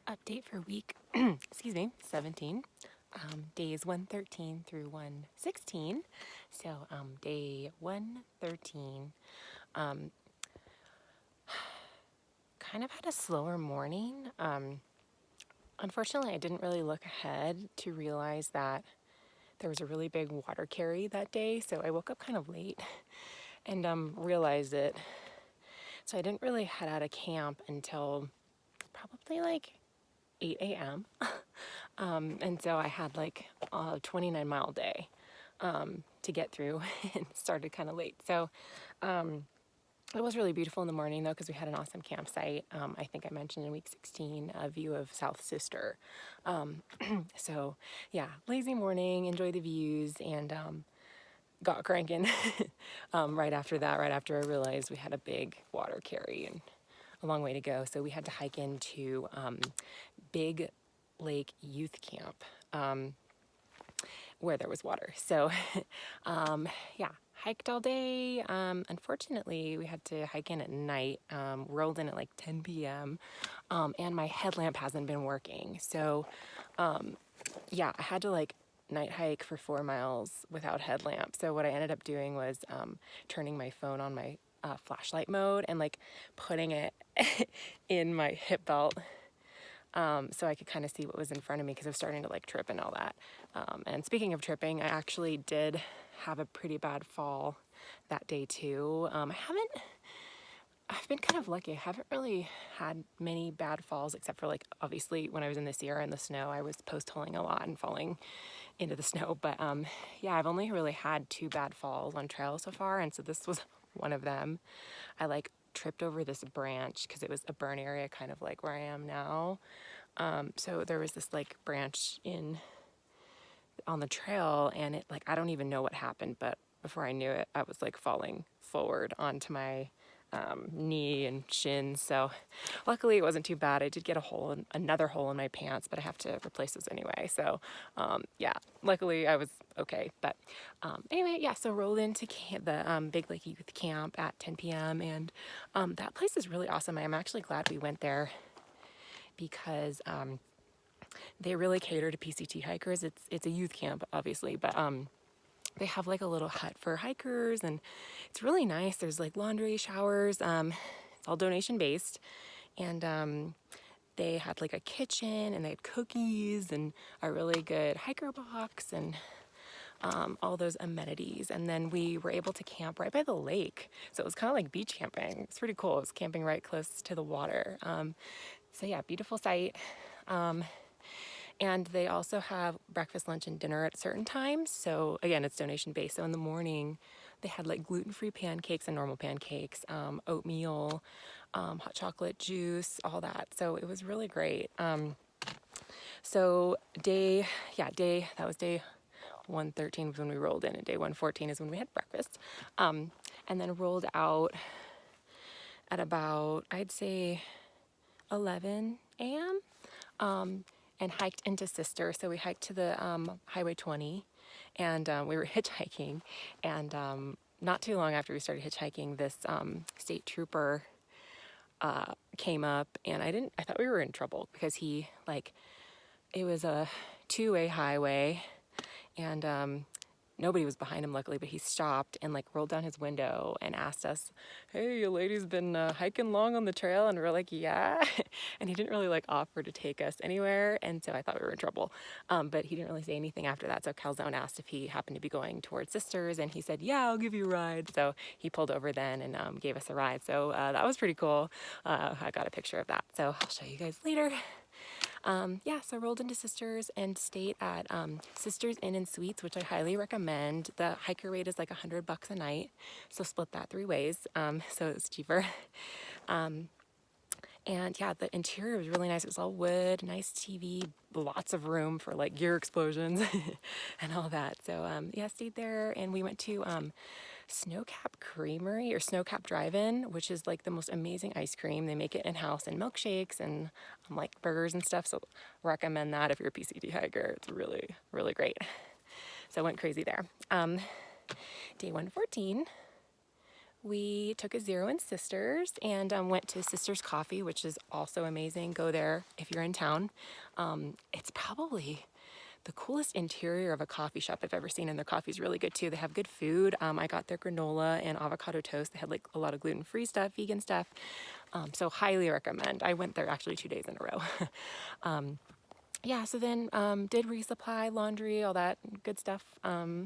Update for week, excuse me, 17, days 113 through 116. So day 113, kind of had a slower morning. Unfortunately, I didn't really look ahead to realize that there was a really big water carry that day, so I woke up kind of late and realized it. So I didn't really head out of camp until probably like 8 a.m. And so I had like a 29-mile day to get through and started kind of late. So it was really beautiful in the morning though, because we had an awesome campsite. I think I mentioned in week 16 a view of South Sister. So yeah, lazy morning, enjoy the views, and got cranking right after that, right after I realized we had a big water carry and a long way to go. So we had to hike into Big Lake Youth Camp where there was water. So yeah, hiked all day. Unfortunately, we had to hike in at night, rolled in at like 10 p.m. And my headlamp hasn't been working. So yeah, I had to like night hike for 4 miles without headlamp. So what I ended up doing was turning my phone on my flashlight mode and like putting it in my hip belt so I could kind of see what was in front of me because I was starting to like trip and all that. And speaking of tripping, I actually did have a pretty bad fall that day too. I've been kind of lucky. I haven't really had many bad falls except for like obviously when I was in the Sierra in the snow, I was post-holing a lot and falling into the snow. But yeah, I've only really had 2 bad falls on trail so far, and so this was one of them. I like tripped over this branch because it was a burn area kind of like where I am now. So there was this like branch on the trail, and it like I don't even know what happened, but before I knew it, I was like falling forward onto my knee and shin. So luckily it wasn't too bad. I did get another hole in my pants, but I have to replace those anyway. So yeah, luckily I was okay. But anyway, yeah, so rolled into the Big Lake Youth Camp at 10 p.m. and that place is really awesome. I'm actually glad we went there because they really cater to PCT hikers. It's a youth camp, obviously, but they have like a little hut for hikers, and it's really nice. There's like laundry, showers. It's all donation based, and they had like a kitchen, and they had cookies and a really good hiker box, and all those amenities. And then we were able to camp right by the lake, so it was kind of like beach camping. It's pretty cool. It was camping right close to the water. So yeah, beautiful site. And they also have breakfast, lunch, and dinner at certain times. So again, it's donation based. So in the morning, they had like gluten-free pancakes and normal pancakes, oatmeal, hot chocolate juice, all that. So it was really great. So that was day 113 was when we rolled in, and day 114 is when we had breakfast. And then rolled out at about, I'd say, 11 a.m. And hiked into Sister. So we hiked to the Highway 20, and we were hitchhiking. And not too long after we started hitchhiking, this state trooper came up, and I thought we were in trouble because it was a 2-way highway, and nobody was behind him, luckily, but he stopped and like rolled down his window and asked us, "Hey, you ladies been hiking long on the trail?" And we're like, "Yeah." And he didn't really like offer to take us anywhere, and so I thought we were in trouble. But he didn't really say anything after that. So Calzone asked if he happened to be going towards Sisters, and he said, "Yeah, I'll give you a ride." So he pulled over then and gave us a ride. So that was pretty cool. I got a picture of that, so I'll show you guys later. Yeah, so rolled into Sisters and stayed at Sisters Inn and Suites, which I highly recommend. The hiker rate is like $100 a night, so split that 3 ways, so it's cheaper. And yeah, the interior was really nice. It was all wood, nice TV, lots of room for like gear explosions and all that. So yeah, stayed there, and we went to Snowcap Creamery or Snowcap Drive-In, which is like the most amazing ice cream. They make it in-house and milkshakes and like burgers and stuff. So recommend that if you're a PCT hiker. It's really, really great. So I went crazy there. Day 114 we took a Zero in Sisters and went to Sisters Coffee, which is also amazing. Go there if you're in town. It's probably the coolest interior of a coffee shop I've ever seen, and their coffee's really good too. They have good food. I got their granola and avocado toast. They had like a lot of gluten-free stuff, vegan stuff. So highly recommend. I went there actually 2 days in a row. Yeah, so then did resupply, laundry, all that good stuff,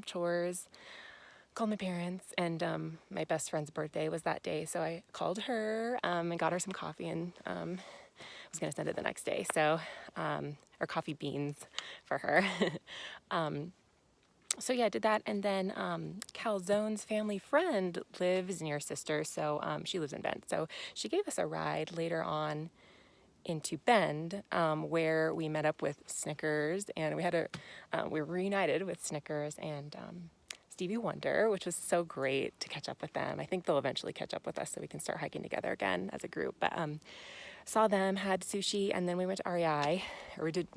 chores. Called my parents, and my best friend's birthday was that day, so I called her and got her some coffee, and was gonna send it the next day, so or coffee beans for her. So yeah, I did that, and then Calzone's family friend lives near Sister, so she lives in Bend, so she gave us a ride later on into Bend, where we met up with Snickers, and we were reunited with Snickers and Stevie Wonder, which was so great to catch up with them. I think they'll eventually catch up with us so we can start hiking together again as a group. But saw them, had sushi, and then we went to REI,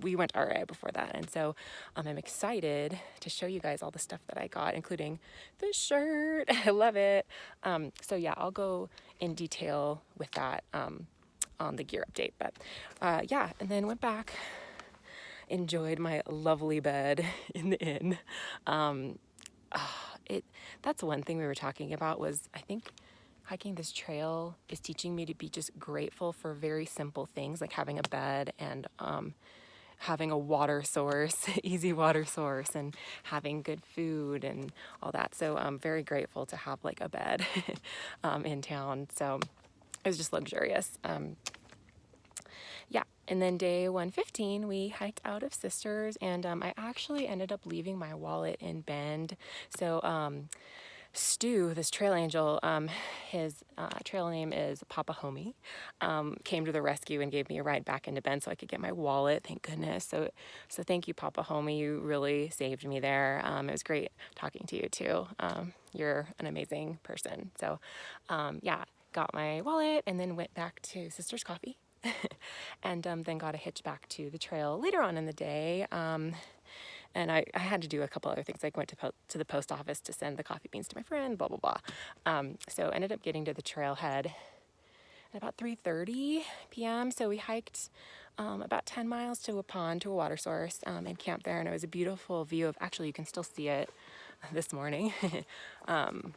we went to REI before that. And so I'm excited to show you guys all the stuff that I got, including the shirt. I love it. So yeah, I'll go in detail with that on the gear update. But yeah, and then went back, enjoyed my lovely bed in the inn. That's one thing we were talking about was, I think hiking this trail is teaching me to be just grateful for very simple things like having a bed and having a water source, easy water source, and having good food and all that. So I'm very grateful to have like a bed in town. So it was just luxurious. Yeah, and then day 115, we hiked out of Sisters, and I actually ended up leaving my wallet in Bend. So Stu, this trail angel, his trail name is Papa Homie, came to the rescue and gave me a ride back into Bend so I could get my wallet, thank goodness. So thank you, Papa Homie, you really saved me there. It was great talking to you too. You're an amazing person. So yeah, got my wallet and then went back to Sister's Coffee. And then got a hitch back to the trail later on in the day. And I had to do a couple other things, like went to the post office to send the coffee beans to my friend, blah, blah, blah. So ended up getting to the trailhead at about 3:30 p.m. So we hiked about 10 miles to a pond, to a water source, and camped there. And it was a beautiful view of, actually, you can still see it this morning. I'm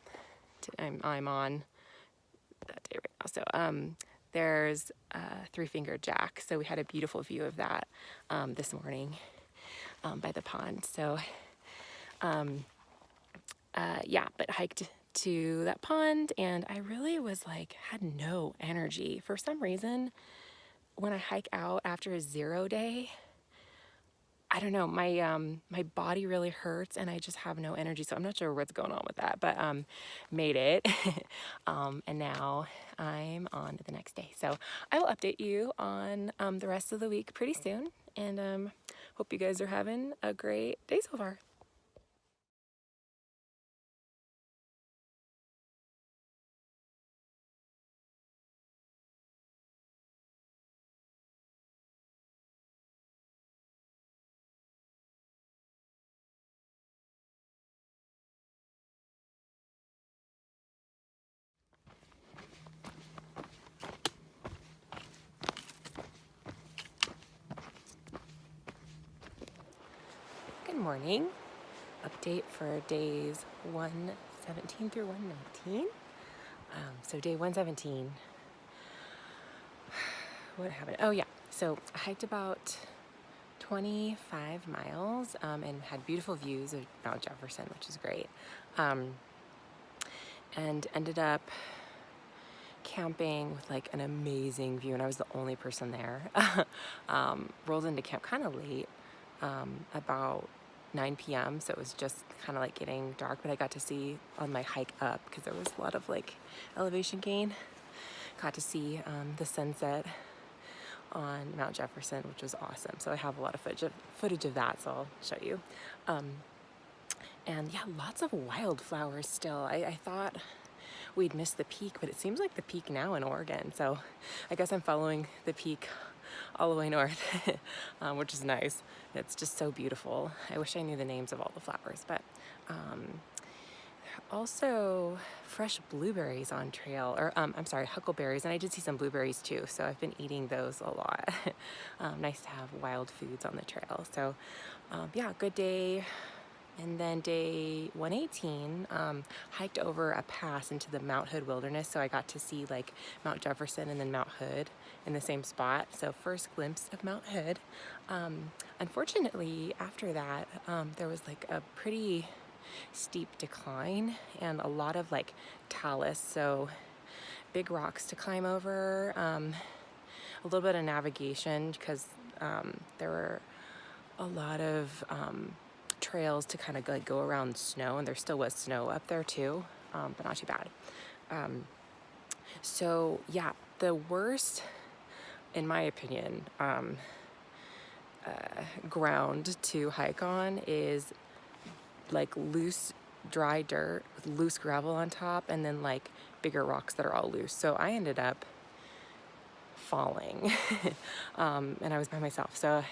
on that day right now. So there's Three-Fingered Jack. So we had a beautiful view of that this morning by the pond. So yeah, but hiked to that pond, and I really was like, had no energy. For some reason, when I hike out after a 0 day, I don't know, my body really hurts and I just have no energy. So I'm not sure what's going on with that, but made it. And now I'm on to the next day. So I will update you on the rest of the week pretty soon. And hope you guys are having a great day so far. Good morning. Update for days 117 through 119. So day 117, what happened? Oh yeah, so I hiked about 25 miles and had beautiful views of Mount Jefferson, which is great. And ended up camping with like an amazing view, and I was the only person there. Rolled into camp kind of late, about 9 p.m. So it was just kind of like getting dark, but I got to see on my hike up, because there was a lot of like elevation gain, got to see the sunset on Mount Jefferson, which was awesome. So I have a lot of footage of that, so I'll show you. And yeah, lots of wildflowers still. I thought we'd missed the peak, but it seems like the peak now in Oregon. So I guess I'm following the peak all the way north, which is nice. It's just so beautiful. I wish I knew the names of all the flowers, but also fresh blueberries on trail, or I'm sorry, huckleberries, and I did see some blueberries too, so I've been eating those a lot. Nice to have wild foods on the trail. So yeah, good day. And then day 118, hiked over a pass into the Mount Hood Wilderness, so I got to see like Mount Jefferson and then Mount Hood in the same spot. So first glimpse of Mount Hood. Unfortunately, after that, there was like a pretty steep decline and a lot of like talus, so big rocks to climb over, a little bit of navigation because there were a lot of trails to kind of like go around snow, and there still was snow up there too, but not too bad. So yeah, the worst, in my opinion, ground to hike on is like loose dry dirt with loose gravel on top, and then like bigger rocks that are all loose. So I ended up falling and I was by myself, so I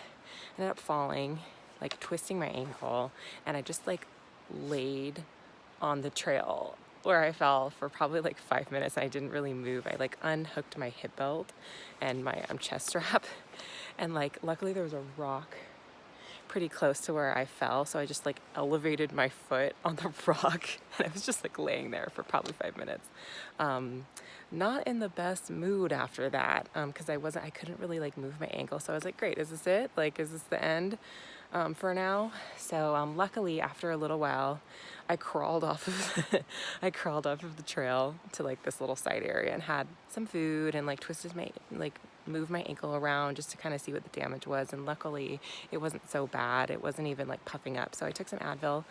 ended up falling, like twisting my ankle, and I just like laid on the trail where I fell for probably like 5 minutes. I didn't really move. I like unhooked my hip belt and my chest strap, and like luckily there was a rock pretty close to where I fell, so I just like elevated my foot on the rock and I was just like laying there for probably 5 minutes. Not in the best mood after that, because I couldn't really like move my ankle, so I was like, great, is this it? Like, is this the end for now? So luckily after a little while I crawled off of I crawled off of the trail to like this little side area and had some food and like moved my ankle around just to kind of see what the damage was, and luckily it wasn't so bad. It wasn't even like puffing up, so I took some Advil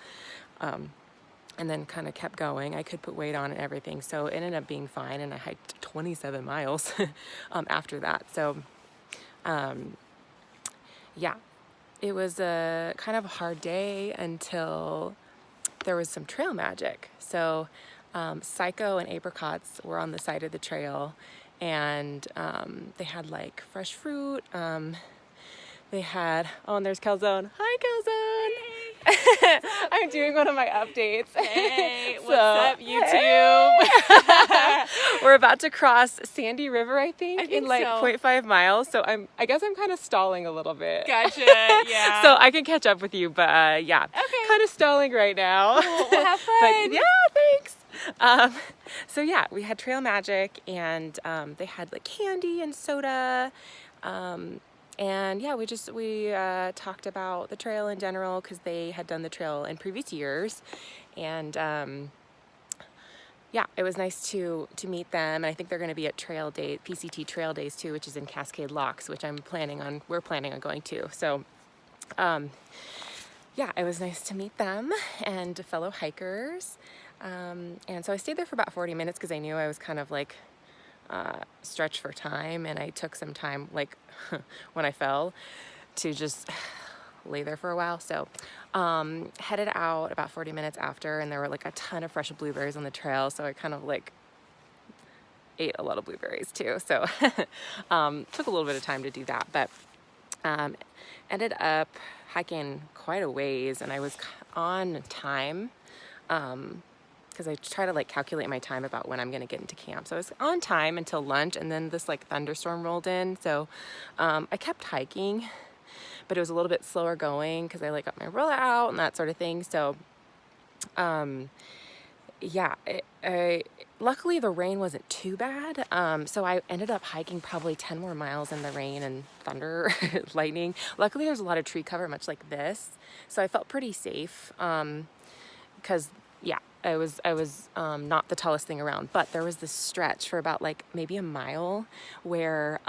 and then kind of kept going. I could put weight on and everything, so it ended up being fine, and I hiked 27 miles after that. So yeah, it was a kind of a hard day until there was some trail magic. So Psycho and Apricots were on the side of the trail, and they had like fresh fruit. They had, oh, and there's Calzone. Hi, Calzone. I'm doing one of my updates. Hey, what's up, YouTube? Hey. We're about to cross Sandy River, I think in like so. 0.5 miles. So I guess I'm kind of stalling a little bit. Gotcha, yeah. So I can catch up with you, but yeah, okay. kind of stalling right now. Cool. We'll have fun. But yeah, thanks. So yeah, we had trail magic, and they had like candy and soda. And yeah, we talked about the trail in general because they had done the trail in previous years, and yeah, it was nice to meet them. And I think they're going to be at Trail Day, PCT Trail Days too, which is in Cascade Locks, which we're planning on going to. So yeah, it was nice to meet them and fellow hikers. And so I stayed there for about 40 minutes because I knew I was kind of like stretched for time, and I took some time like when I fell to just lay there for a while. So headed out about 40 minutes after, and there were like a ton of fresh blueberries on the trail, so I kind of like ate a lot of blueberries too. So took a little bit of time to do that, but ended up hiking quite a ways, and I was on time because I try to like calculate my time about when I'm gonna get into camp. So I was on time until lunch, and then this like thunderstorm rolled in. So I kept hiking, but it was a little bit slower going because I like got my umbrella out and that sort of thing. So yeah, luckily the rain wasn't too bad. So I ended up hiking probably 10 more miles in the rain and thunder, lightning. Luckily there's a lot of tree cover, much like this. So I felt pretty safe because yeah, I was not the tallest thing around, but there was this stretch for about like maybe a mile where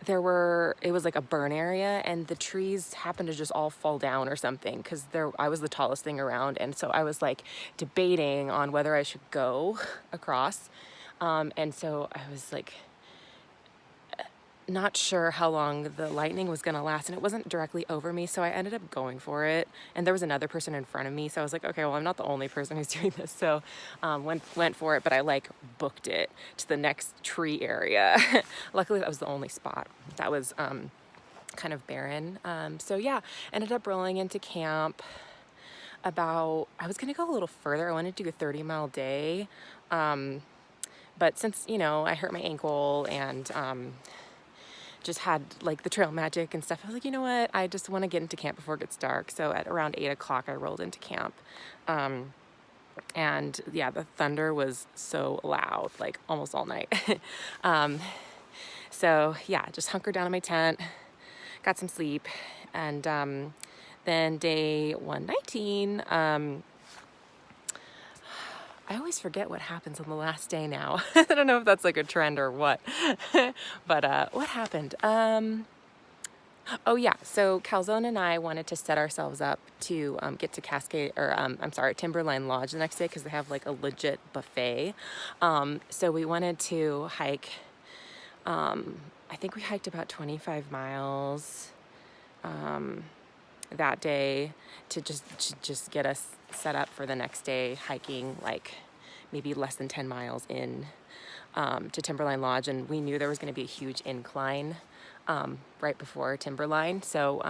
it was like a burn area, and the trees happened to just all fall down or something because I was the tallest thing around, and so I was like debating on whether I should go across, and so I was like not sure how long the lightning was gonna last, and it wasn't directly over me, so I ended up going for it. And there was another person in front of me, so I was like, okay, well, I'm not the only person who's doing this, so went for it. But I like booked it to the next tree area. Luckily that was the only spot that was kind of barren. So yeah, ended up rolling into camp. I was gonna go a little further. I wanted to do a 30-mile day. But since, I hurt my ankle and just had like the trail magic and stuff, I was like, you know what? I just want to get into camp before it gets dark. So at around 8 o'clock, I rolled into camp. And yeah, the thunder was so loud, like almost all night. um, so yeah, just hunkered down in my tent, got some sleep. And then day 119, I always forget what happens on the last day now. I don't know if that's like a trend or what. But what happened? Oh yeah, so Calzone and I wanted to set ourselves up to get to Timberline Lodge the next day because they have like a legit buffet. So we wanted to hike, I think we hiked about 25 miles that day to just get us set up for the next day, hiking like maybe less than 10 miles in to Timberline Lodge. And we knew there was going to be a huge incline right before Timberline. So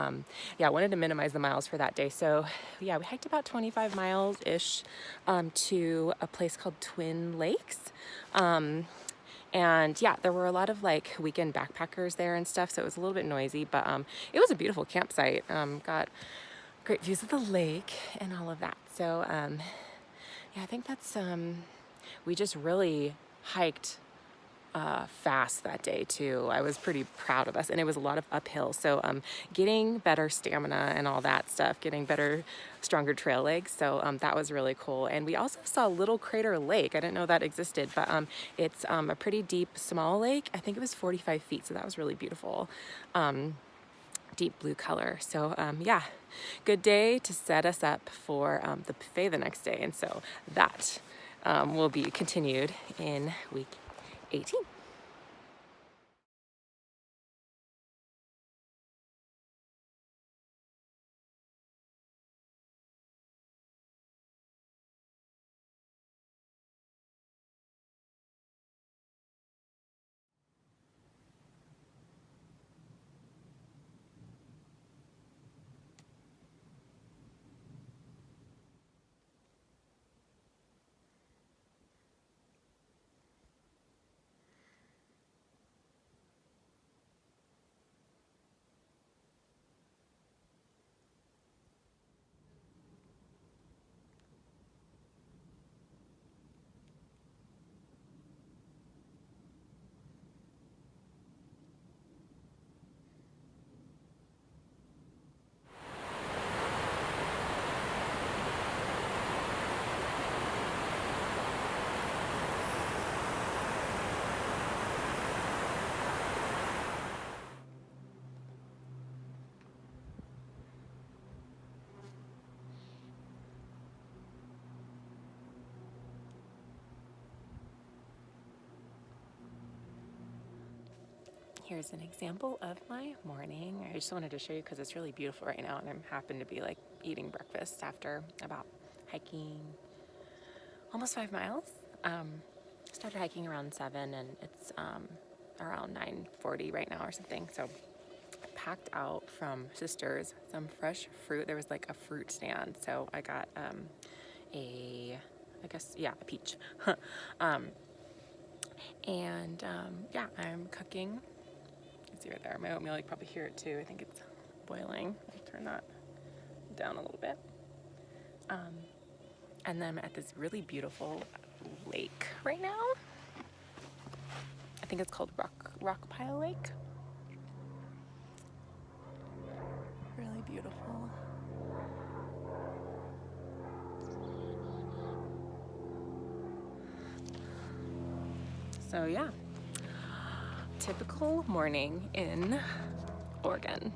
yeah, I wanted to minimize the miles for that day. So yeah, we hiked about 25 miles-ish to a place called Twin Lakes. And yeah, there were a lot of like weekend backpackers there and stuff, so it was a little bit noisy, but it was a beautiful campsite. Got great views of the lake and all of that. So yeah, I think that's, we just really hiked fast that day too. I was pretty proud of us, and it was a lot of uphill. So getting better stamina and all that stuff, getting better, stronger trail legs. So that was really cool. And we also saw Little Crater Lake. I didn't know that existed, but it's a pretty deep, small lake. I think it was 45 feet. So that was really beautiful. Deep blue color. So yeah, good day to set us up for the buffet the next day. And so that will be continued in week 18. Here's an example of my morning. I just wanted to show you because it's really beautiful right now, and I'm happen to be like eating breakfast after about hiking almost 5 miles. Started hiking around 7, and it's around 9:40 right now or something. So I packed out from Sisters some fresh fruit. There was like a fruit stand, so I got a peach. And yeah, I'm cooking. See right there, my oatmeal, you can probably hear it too. I think it's boiling. I'll turn that down a little bit. And then I'm at this really beautiful lake right now. I think it's called Rock Pile Lake. Really beautiful. So yeah, typical morning in Oregon.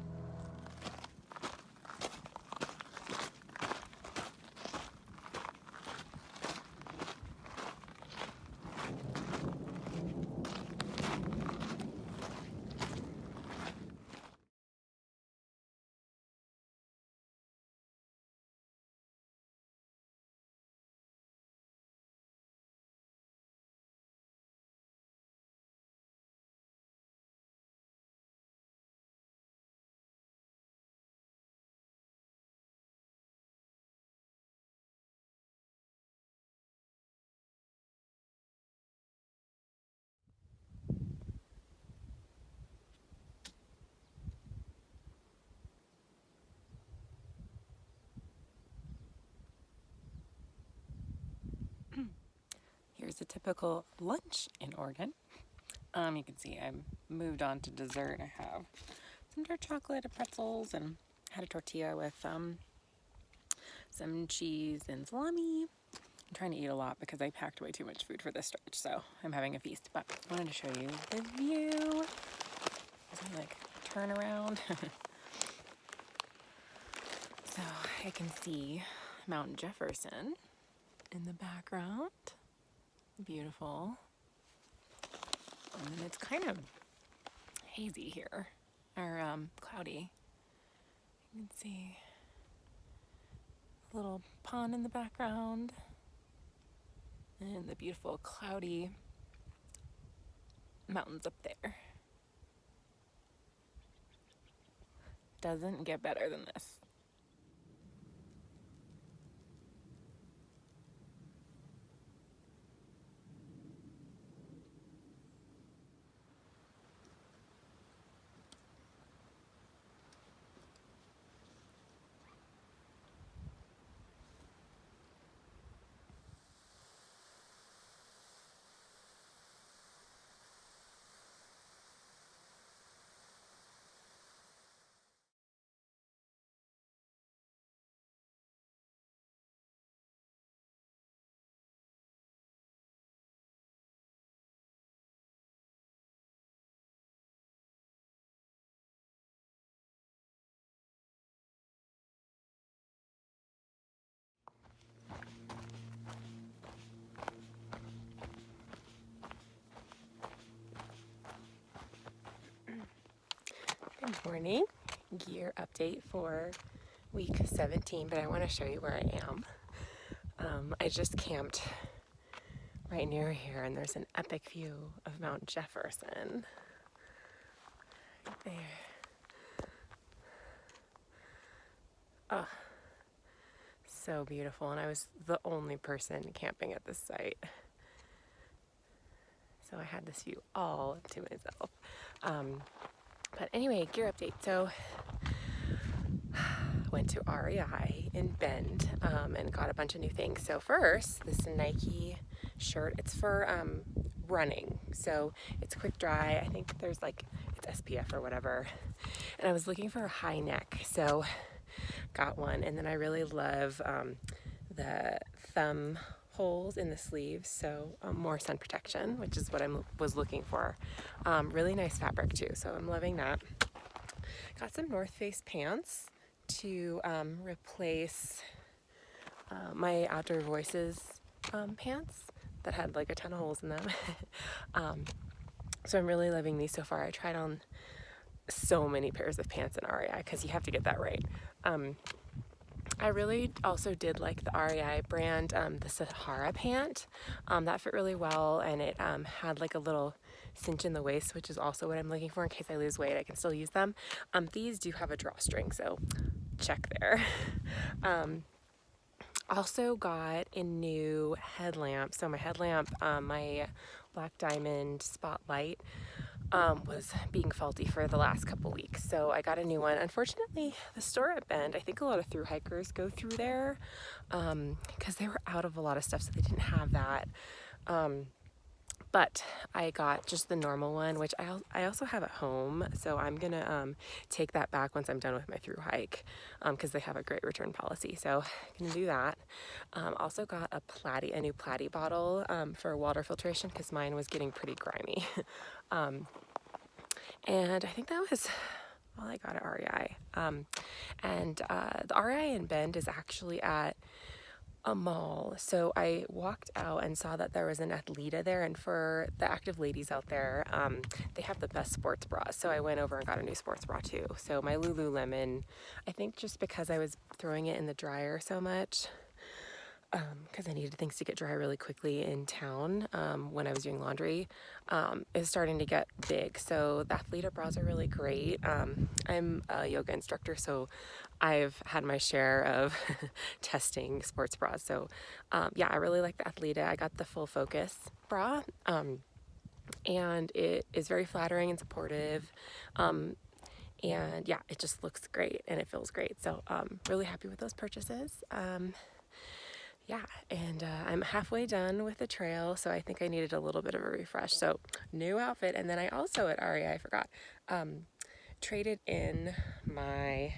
here's a typical lunch in Oregon. You can see I moved on to dessert. I have some dark chocolate and pretzels, and had a tortilla with some cheese and salami. I'm trying to eat a lot because I packed way too much food for this stretch, so I'm having a feast. But I wanted to show you the view. Like turn around. So I can see Mount Jefferson in the background. Beautiful. And then it's kind of hazy here, or cloudy. You can see a little pond in the background and the beautiful cloudy mountains up there. Doesn't get better than this. Good morning. Gear update for week 17, but I want to show you where I am. I just camped right near here, and there's an epic view of Mount Jefferson. Right there. Oh, so beautiful, and I was the only person camping at this site. So I had this view all to myself. But anyway, gear update. So went to REI in Bend and got a bunch of new things. So first, this Nike shirt. It's for running. So it's quick dry. I think there's like, it's SPF or whatever. And I was looking for a high neck. So got one. And then I really love the thumb holes in the sleeves, so more sun protection, which is what I was looking for. Really nice fabric too, so I'm loving that. Got some North Face pants to replace my Outdoor Voices pants that had like a ton of holes in them. So I'm really loving these so far. I tried on so many pairs of pants in REI because you have to get that right. I really also did like the REI brand, the Sahara pant. That fit really well, and it had like a little cinch in the waist, which is also what I'm looking for in case I lose weight. I can still use them. These do have a drawstring, so check there. Also got a new headlamp. So my headlamp, my Black Diamond Spotlight, was being faulty for the last couple weeks, so I got a new one. Unfortunately, the store at Bend, I think a lot of thru-hikers go through there because they were out of a lot of stuff, so they didn't have that. But I got just the normal one, which I also have at home, so I'm gonna take that back once I'm done with my thru-hike because they have a great return policy, so I'm gonna do that. Also got a new Platy bottle for water filtration because mine was getting pretty grimy. And I think that was all I got at REI. The REI in Bend is actually at a mall. So I walked out and saw that there was an Athleta there, and for the active ladies out there, they have the best sports bras. So I went over and got a new sports bra too. So my Lululemon, I think just because I was throwing it in the dryer so much, because I needed things to get dry really quickly in town when I was doing laundry, is starting to get big. So the Athleta bras are really great. I'm a yoga instructor, so I've had my share of testing sports bras. So yeah, I really like the Athleta. I got the Full Focus bra, and it is very flattering and supportive. And yeah, it just looks great and it feels great. So really happy with those purchases. yeah, and I'm halfway done with the trail, so I think I needed a little bit of a refresh. So new outfit, and then I also at REI, I forgot, traded in my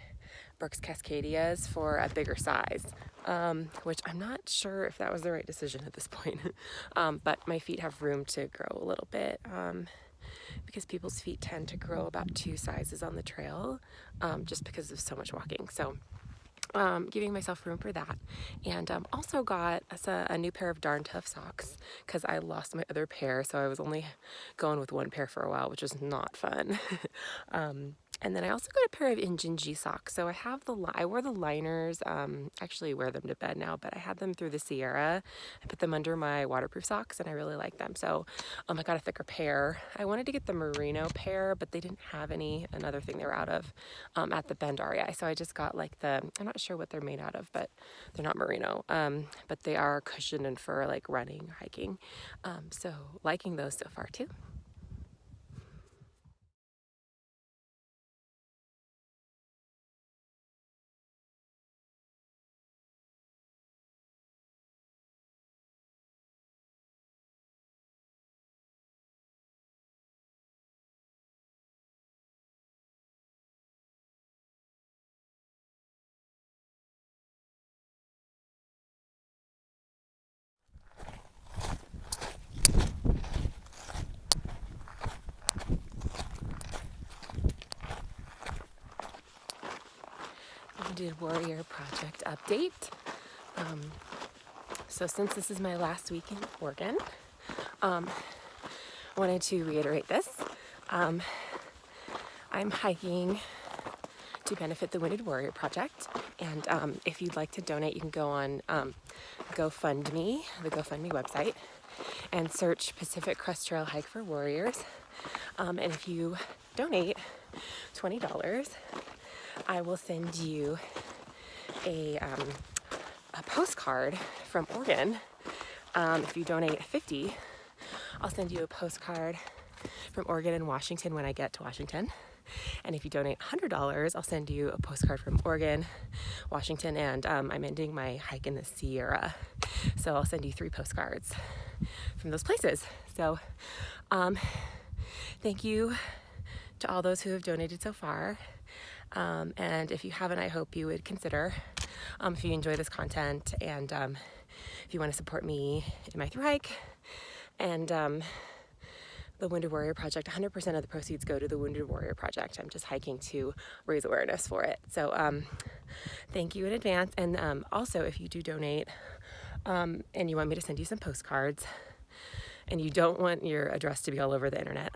Brooks Cascadias for a bigger size, which I'm not sure if that was the right decision at this point. But my feet have room to grow a little bit, because people's feet tend to grow about 2 sizes on the trail, just because of so much walking. So giving myself room for that, and also got us a new pair of Darn Tough socks because I lost my other pair, so I was only going with one pair for a while, which was not fun. And then I also got a pair of Injinji socks. So I have I wore the liners, actually wear them to bed now, but I had them through the Sierra. I put them under my waterproof socks and I really like them. So I got a thicker pair. I wanted to get the merino pair, but they didn't have any, another thing they were out of, at the Bend REI. So I just got like I'm not sure what they're made out of, but they're not merino, but they are cushioned and for like running or hiking. So liking those so far too. Wounded Warrior Project update. So since this is my last week in Oregon, I wanted to reiterate this. I'm hiking to benefit the Wounded Warrior Project, and if you'd like to donate, you can go on GoFundMe, the GoFundMe website, and search Pacific Crest Trail Hike for Warriors. And if you donate $20, I will send you a postcard from Oregon. If you donate 50, I'll send you a postcard from Oregon and Washington when I get to Washington. And if you donate $100, I'll send you a postcard from Oregon, Washington, and I'm ending my hike in the Sierra. So I'll send you 3 postcards from those places. So thank you to all those who have donated so far. And if you haven't, I hope you would consider, if you enjoy this content, and if you want to support me in my thru-hike and the Wounded Warrior Project. 100% of the proceeds go to the Wounded Warrior Project. I'm just hiking to raise awareness for it. So thank you in advance. And also, if you do donate and you want me to send you some postcards, and you don't want your address to be all over the internet,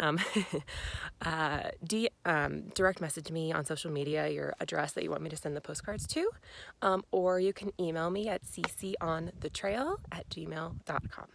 direct message me on social media your address that you want me to send the postcards to, or you can email me at cconthetrail@gmail.com.